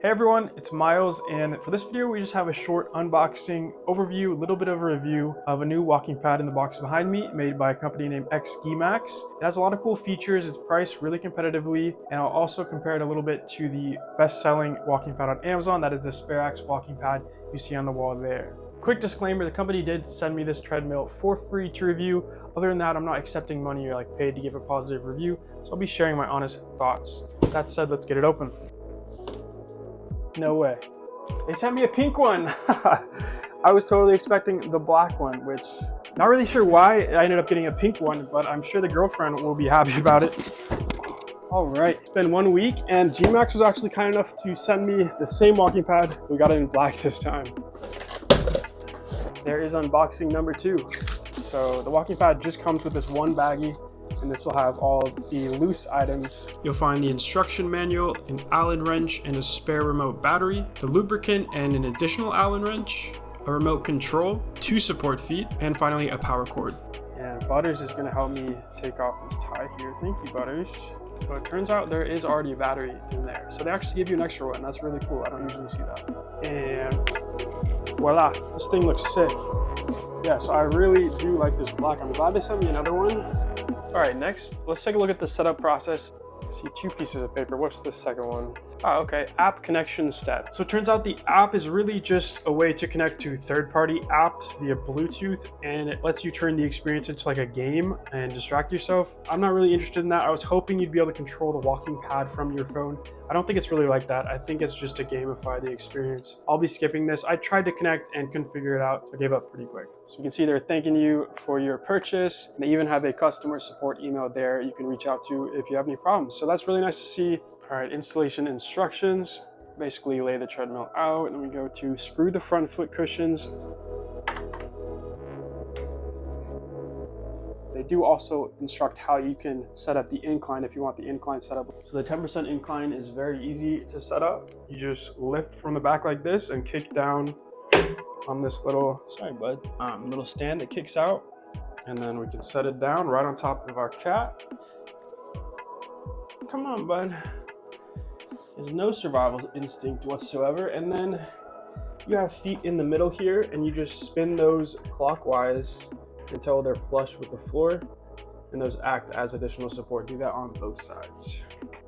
Hey everyone, it's Miles, and for this video we just have a short unboxing overview, a little bit of a review of a new walking pad in the box behind me, made by a company named XGeemax. It has a lot of cool features, it's priced really competitively, and I'll also compare it a little bit to the best-selling walking pad on Amazon, that is the Sperax WalkingPad you see on the wall there. Quick disclaimer, the company did send me this treadmill for free to review. Other than that, I'm not accepting money or paid to give a positive review, so I'll be sharing my honest thoughts. That said, let's get it open. No way. They sent me a pink one. I was totally expecting the black one, which not really sure why I ended up getting a pink one, but I'm sure the girlfriend will be happy about it. All right, it's been 1 week and Geemax was actually kind enough to send me the same walking pad. We got it in black this time. There is unboxing number 2. So the walking pad just comes with this one baggie, and this will have all of the loose items. You'll find the instruction manual, an Allen wrench, and a spare remote battery, the lubricant and an additional Allen wrench, a remote control, 2 support feet, and finally a power cord. And Butters is gonna help me take off this tie here. Thank you, Butters. So it turns out there is already a battery in there. So they actually give you an extra one. That's really cool. I don't usually see that. And voila, this thing looks sick. Yeah, so I really do like this black. I'm glad they sent me another one. All right, next, let's take a look at the setup process. I see 2 pieces of paper. What's the second one? Ah, okay, app connection step. So it turns out the app is really just a way to connect to third-party apps via Bluetooth, and it lets you turn the experience into like a game and distract yourself. I'm not really interested in that. I was hoping you'd be able to control the walking pad from your phone. I don't think it's really like that. I think it's just to gamify the experience. I'll be skipping this. I tried to connect and couldn't figure it out, so I gave up pretty quick. So you can see they're thanking you for your purchase. And they even have a customer support email there you can reach out to if you have any problems. So that's really nice to see. All right, installation instructions. Basically lay the treadmill out, and then we go to screw the front foot cushions. They do also instruct how you can set up the incline if you want the incline set up. So the 10% incline is very easy to set up. You just lift from the back like this and kick down on this little, little stand that kicks out. And then we can set it down right on top of our cat. Come on, bud. There's no survival instinct whatsoever. And then you have feet in the middle here, and you just spin those clockwise until they're flush with the floor, and those act as additional support. Do that on both sides.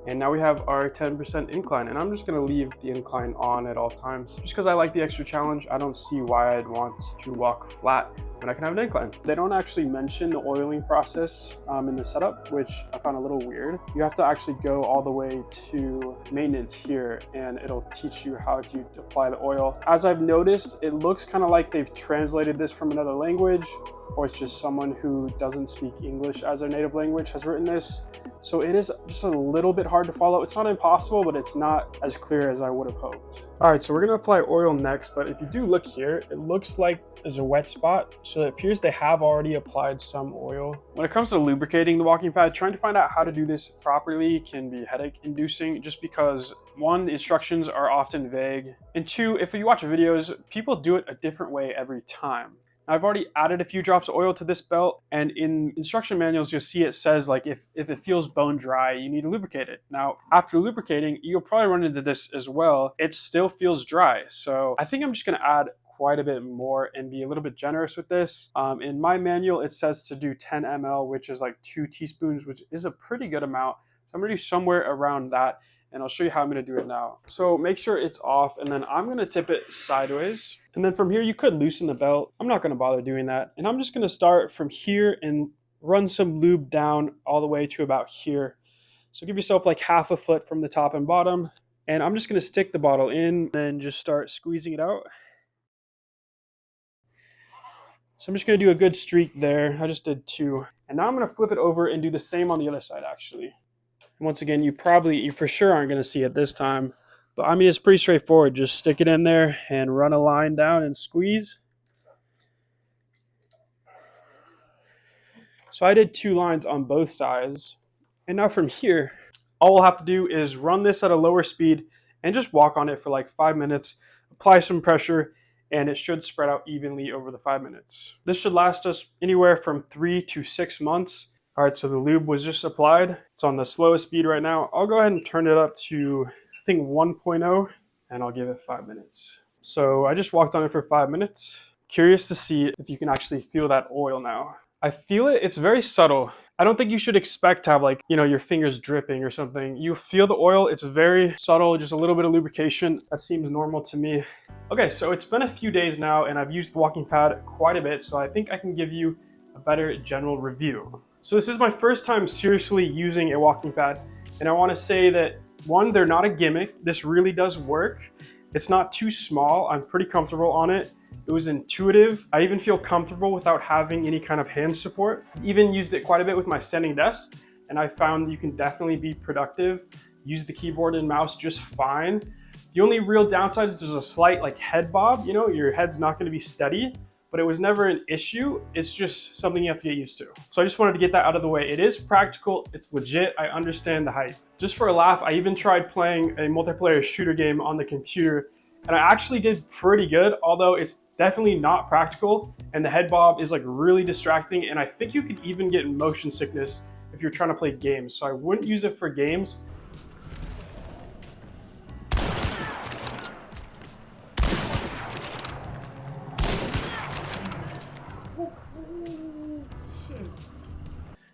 And now we have our 10% incline, and I'm just gonna leave the incline on at all times. Just because I like the extra challenge, I don't see why I'd want to walk flat when I can have an incline. They don't actually mention the oiling process in the setup, which I found a little weird. You have to actually go all the way to maintenance here, and it'll teach you how to apply the oil. As I've noticed, it looks kind of like they've translated this from another language, or it's just someone who doesn't speak English as their native language has written this. So it is just a little bit hard to follow. It's not impossible, but it's not as clear as I would have hoped. All right, so we're gonna apply oil next, but if you do look here, it looks like there's a wet spot. So it appears they have already applied some oil. When it comes to lubricating the walking pad, trying to find out how to do this properly can be headache inducing, just because 1, the instructions are often vague, and 2, if you watch videos, people do it a different way every time. I've already added a few drops of oil to this belt, and in instruction manuals, you'll see it says if it feels bone dry, you need to lubricate it. Now, after lubricating, you'll probably run into this as well. It still feels dry. So I think I'm just gonna add quite a bit more and be a little bit generous with this. In my manual, it says to do 10 ml, which is like 2 teaspoons, which is a pretty good amount. So I'm gonna do somewhere around that, and I'll show you how I'm gonna do it now. So make sure it's off, and then I'm gonna tip it sideways. And then from here, you could loosen the belt. I'm not gonna bother doing that. And I'm just gonna start from here and run some lube down all the way to about here. So give yourself like half a foot from the top and bottom. And I'm just gonna stick the bottle in, then just start squeezing it out. So I'm just gonna do a good streak there. I just did 2. And now I'm gonna flip it over and do the same on the other side, actually. Once again, you for sure aren't going to see it this time, but I mean, it's pretty straightforward. Just stick it in there and run a line down and squeeze. So I did 2 lines on both sides. And now from here, all we'll have to do is run this at a lower speed and just walk on it for like 5 minutes, apply some pressure, and it should spread out evenly over the 5 minutes. This should last us anywhere from 3 to 6 months. All right, so the lube was just applied. It's on the slowest speed right now. I'll go ahead and turn it up to, I think, 1.0. and I'll give it 5 minutes. So I just walked on it for 5 minutes. Curious to see if you can actually feel that oil now. I feel it, it's very subtle. I don't think you should expect to have like, your fingers dripping or something. You feel the oil, it's very subtle, just a little bit of lubrication. That seems normal to me. Okay, so it's been a few days now and I've used the walking pad quite a bit, so I think I can give you a better general review. So this is my first time seriously using a walking pad, and I want to say that, one, they're not a gimmick. This really does work. It's not too small. I'm pretty comfortable on it. It was intuitive. I even feel comfortable without having any kind of hand support. Even used it quite a bit with my standing desk, and I found you can definitely be productive, use the keyboard and mouse just fine. The only real downside is there's a slight like head bob, your head's not going to be steady, but it was never an issue. It's just something you have to get used to. So I just wanted to get that out of the way. It is practical, it's legit, I understand the hype. Just for a laugh, I even tried playing a multiplayer shooter game on the computer, and I actually did pretty good, although it's definitely not practical, and the head bob is like really distracting, and I think you could even get motion sickness if you're trying to play games, so I wouldn't use it for games.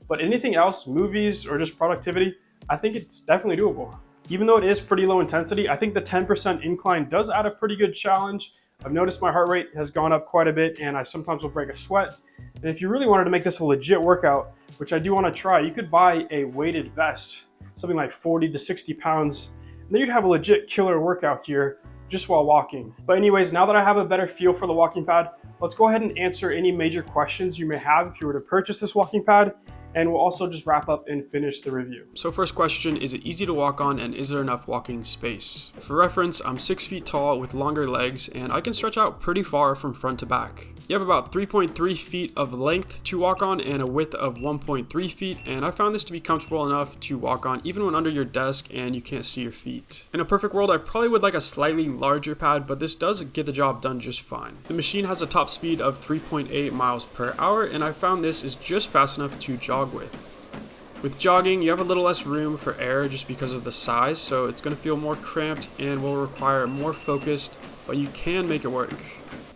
But anything else, movies or just productivity, I think it's definitely doable. Even though it is pretty low intensity, I think the 10% incline does add a pretty good challenge. I've noticed my heart rate has gone up quite a bit and I sometimes will break a sweat. And if you really wanted to make this a legit workout, which I do want to try, you could buy a weighted vest, something like 40 to 60 pounds. And then you'd have a legit killer workout here just while walking. But anyways, now that I have a better feel for the walking pad, let's go ahead and answer any major questions you may have if you were to purchase this walking pad. And we'll also just wrap up and finish the review. So first question, is it easy to walk on and is there enough walking space? For reference, I'm 6 feet tall with longer legs and I can stretch out pretty far from front to back. You have about 3.3 feet of length to walk on and a width of 1.3 feet, and I found this to be comfortable enough to walk on even when under your desk and you can't see your feet. In a perfect world, I probably would like a slightly larger pad, but this does get the job done just fine. The machine has a top speed of 3.8 miles per hour and I found this is just fast enough to jog with. With jogging, you have a little less room for air just because of the size, so it's going to feel more cramped and will require more focus, but you can make it work.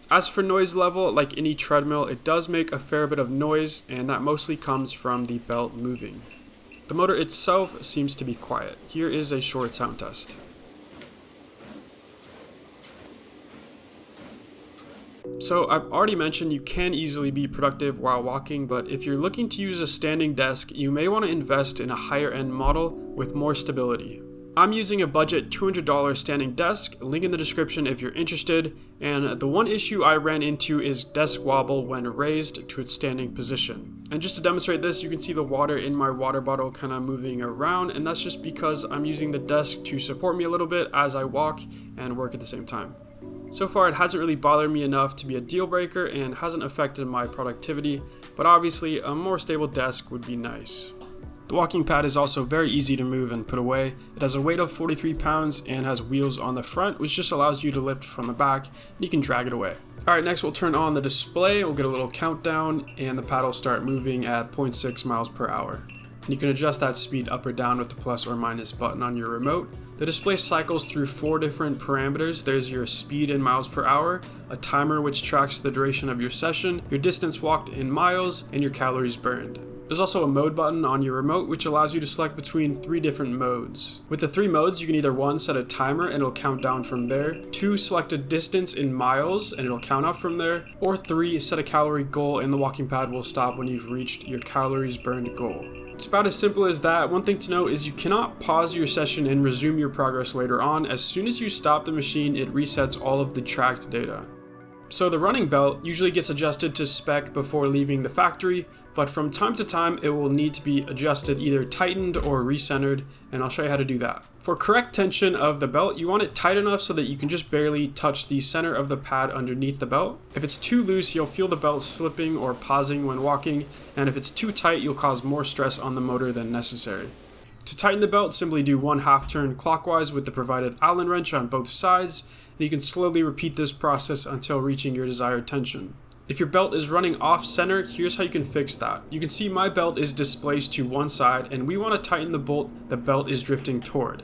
As for noise level, like any treadmill, it does make a fair bit of noise, and that mostly comes from the belt moving. The motor itself seems to be quiet. Here is a short sound test. So I've already mentioned you can easily be productive while walking, but if you're looking to use a standing desk, you may want to invest in a higher end model with more stability. I'm using a budget $200 standing desk, link in the description if you're interested, and the one issue I ran into is desk wobble when raised to its standing position. And just to demonstrate this, you can see the water in my water bottle kind of moving around, and that's just because I'm using the desk to support me a little bit as I walk and work at the same time. So far, it hasn't really bothered me enough to be a deal breaker and hasn't affected my productivity, but obviously a more stable desk would be nice. The walking pad is also very easy to move and put away. It has a weight of 43 pounds and has wheels on the front, which just allows you to lift from the back and you can drag it away. Alright, next we'll turn on the display, we'll get a little countdown, and the pad will start moving at 0.6 miles per hour. And you can adjust that speed up or down with the plus or minus button on your remote. The display cycles through 4 different parameters. There's your speed in miles per hour, a timer which tracks the duration of your session, your distance walked in miles, and your calories burned. There's also a mode button on your remote which allows you to select between 3 different modes. With the 3 modes, you can either 1, set a timer and it'll count down from there, 2, select a distance in miles and it'll count up from there, or 3, set a calorie goal and the walking pad will stop when you've reached your calories burned goal. It's about as simple as that. One thing to note is you cannot pause your session and resume your progress later on. As soon as you stop the machine, it resets all of the tracked data. So the running belt usually gets adjusted to spec before leaving the factory, but from time to time it will need to be adjusted, either tightened or recentered, and I'll show you how to do that. For correct tension of the belt, you want it tight enough so that you can just barely touch the center of the pad underneath the belt. If it's too loose, you'll feel the belt slipping or pausing when walking, and if it's too tight, you'll cause more stress on the motor than necessary. To tighten the belt, simply do 1/2 turn clockwise with the provided Allen wrench on both sides, and you can slowly repeat this process until reaching your desired tension. If your belt is running off center, here's how you can fix that. You can see my belt is displaced to one side and we want to tighten the bolt the belt is drifting toward.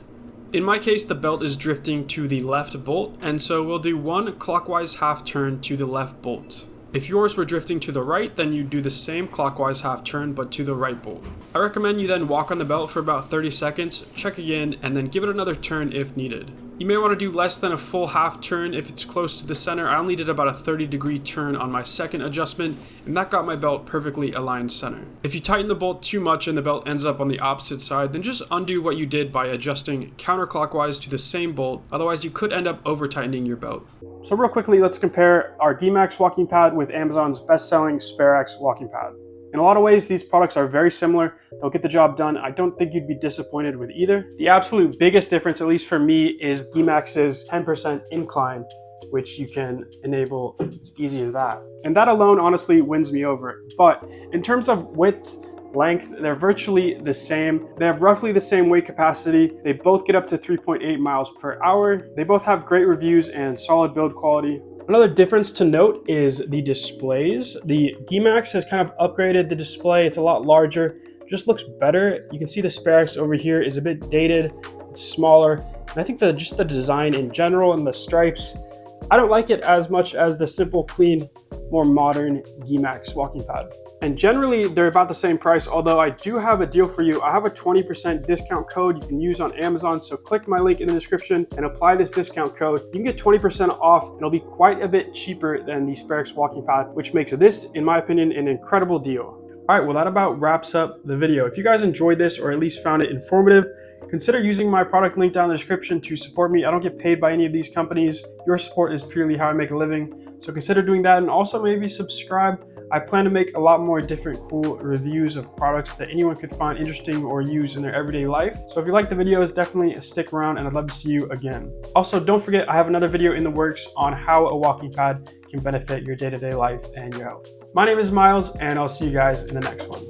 In my case, the belt is drifting to the left bolt, and so we'll do one clockwise half turn to the left bolt. If yours were drifting to the right, then you do the same clockwise half turn but to the right bolt. I recommend you then walk on the belt for about 30 seconds, check again, and then give it another turn if needed. You may want to do less than a full half turn if it's close to the center. I only did about a 30-degree turn on my second adjustment, and that got my belt perfectly aligned center. If you tighten the bolt too much and the belt ends up on the opposite side, then just undo what you did by adjusting counterclockwise to the same bolt, otherwise you could end up over-tightening your belt. So real quickly, let's compare our Geemax walking pad with Amazon's best-selling Sperax walking pad. In a lot of ways, these products are very similar. They'll get the job done. I don't think you'd be disappointed with either. The absolute biggest difference, at least for me, is Geemax's 10% incline, which you can enable as easy as that. And that alone honestly wins me over. But in terms of width, length, they're virtually the same. They have roughly the same weight capacity. They both get up to 3.8 miles per hour. They both have great reviews and solid build quality. Another difference to note is the displays. The Geemax has kind of upgraded the display. It's a lot larger, just looks better. You can see the Sperax over here is a bit dated, it's smaller. And I think that just the design in general and the stripes, I don't like it as much as the simple, clean, more modern Geemax walking pad. And generally, they're about the same price, although I do have a deal for you. I have a 20% discount code you can use on Amazon, so click my link in the description and apply this discount code. You can get 20% off. It'll be quite a bit cheaper than the Sperax walking pad, which makes this, in my opinion, an incredible deal. All right, well, that about wraps up the video. If you guys enjoyed this or at least found it informative, consider using my product link down in the description to support me. I don't get paid by any of these companies. Your support is purely how I make a living. So consider doing that, and also maybe subscribe. I plan to make a lot more different cool reviews of products that anyone could find interesting or use in their everyday life. So if you like the videos, definitely stick around and I'd love to see you again. Also, don't forget, I have another video in the works on how a walking pad can benefit your day-to-day life and your health. My name is Miles, and I'll see you guys in the next one.